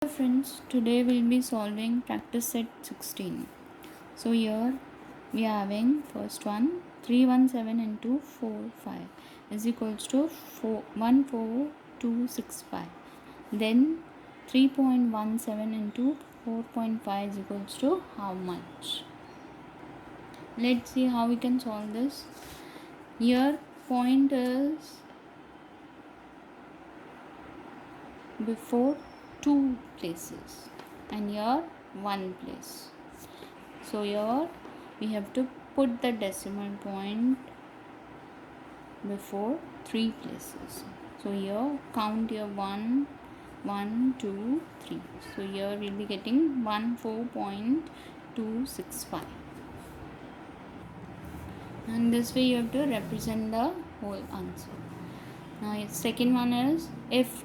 Friends, today we'll be solving practice set 16. So here we are having first one 317 into 45 is equals to 14265. Then 3.17 into 4.5 is equals to how much? Let's see how we can solve this. Here point is before two places and here one place. So here we have to put the decimal point before three places. So here count here 1, 1, 2, 3. So here we'll be getting 14.265. And this way you have to represent the whole answer. Now second one is if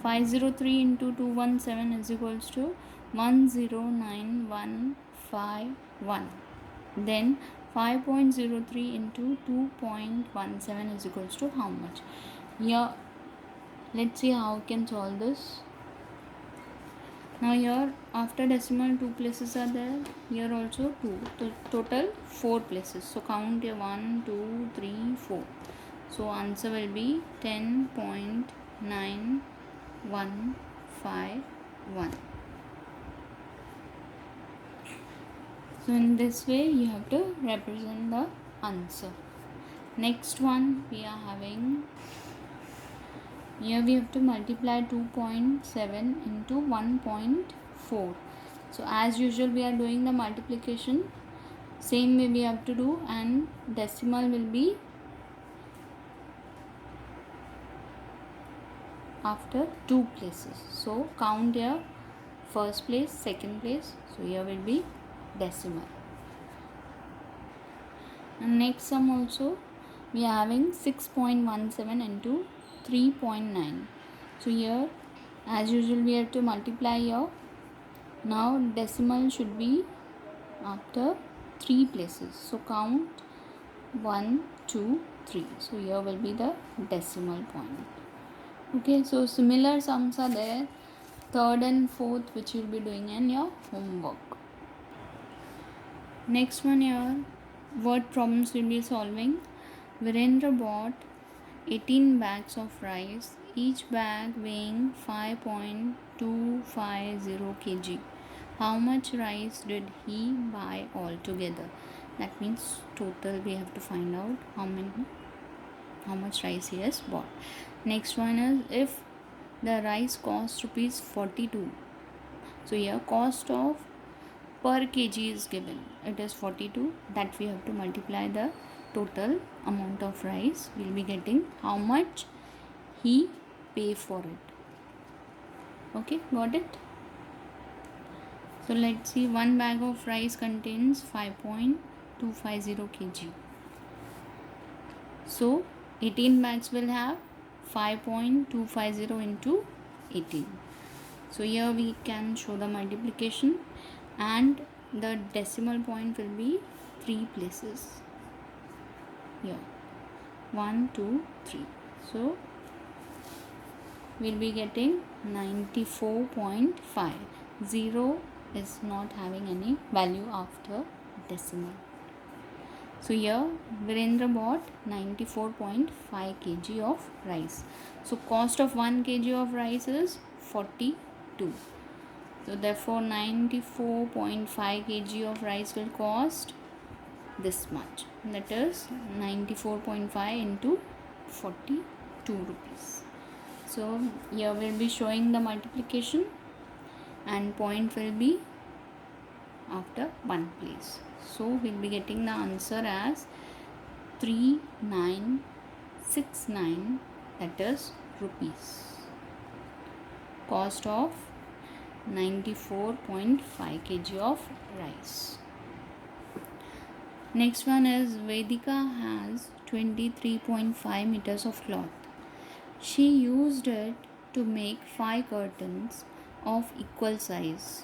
503 into 217 is equals to 109151. Then 5.03 into 2.17 is equals to how much? Here let's see how we can solve this. Now here after decimal two places are there, here also two, so total four places. So count here 1, 2, 3, 4. So answer will be 10.9151. So in this way you have to represent the answer. Next one we are having, here we have to multiply 2.7 into 1.4. So as usual we are doing the multiplication, same way we have to do, and decimal will be after two places. So count here first place, second place. So here will be decimal. And next sum also we are having 6.17 into 3.9. So here as usual we have to multiply here. Now decimal should be after three places. So count 1, 2, 3. So here will be the decimal point. Okay, so similar sums are there, third and fourth, which you will be doing in your homework. Next one here, word problems will be solving. Virendra bought 18 bags of rice, each bag weighing 5.250 kg. How much rice did he buy altogether? That means total we have to find out how much rice he has bought. Next one is if the rice costs rupees 42. So here cost of per kg is given, it is 42, that we have to multiply the total amount of rice. We will be getting how much he pay for it. Okay, got it? So let's see, one bag of rice contains 5.250 kg. So 18 bags will have 5.250 into 18. So here we can show the multiplication, and the decimal point will be three places. Here 1, 2, 3. So we'll be getting 94.5. 0 is not having any value after decimal. So here Virendra bought 94.5 kg of rice. So cost of 1 kg of rice is 42. So therefore 94.5 kg of rice will cost this much. That is 94.5 into 42 rupees. So here we'll be showing the multiplication, and point will be after one place. So we'll be getting the answer as 3969, that is rupees. Cost of 94.5 kg of rice. Next one is Vedika has 23.5 meters of cloth. She used it to make 5 curtains of equal size.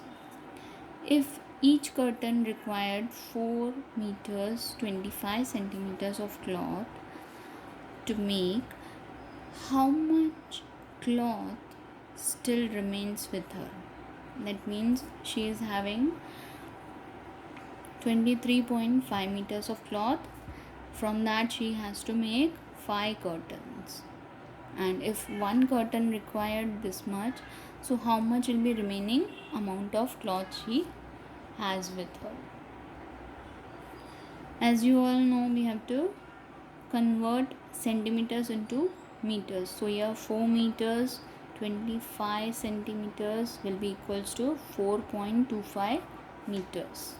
If each curtain required 4 meters 25 centimeters of cloth to make, how much cloth still remains with her? That means she is having 23.5 meters of cloth. From that she has to make 5 curtains. And if one curtain required this much, so how much will be remaining amount of cloth she has with her? As you all know, we have to convert centimeters into meters. So here 4 meters 25 centimeters will be equals to 4.25 meters.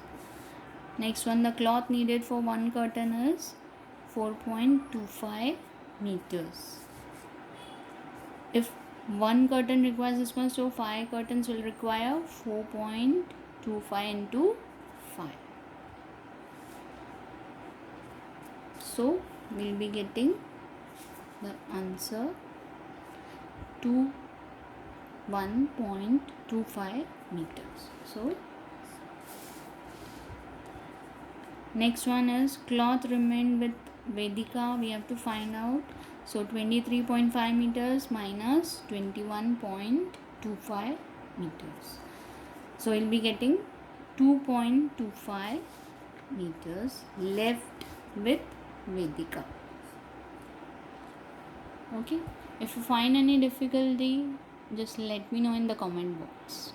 Next one, the cloth needed for one curtain is 4.25 meters. If one curtain requires this much, so 5 curtains will require 4.25 into 5. So we'll be getting the answer to 1.25 meters. So next one is cloth remained with Vedika. We have to find out. So 23.5 meters minus 21.25 meters. So we'll be getting 2.25 meters left with Vedika. Okay. If you find any difficulty, just let me know in the comment box.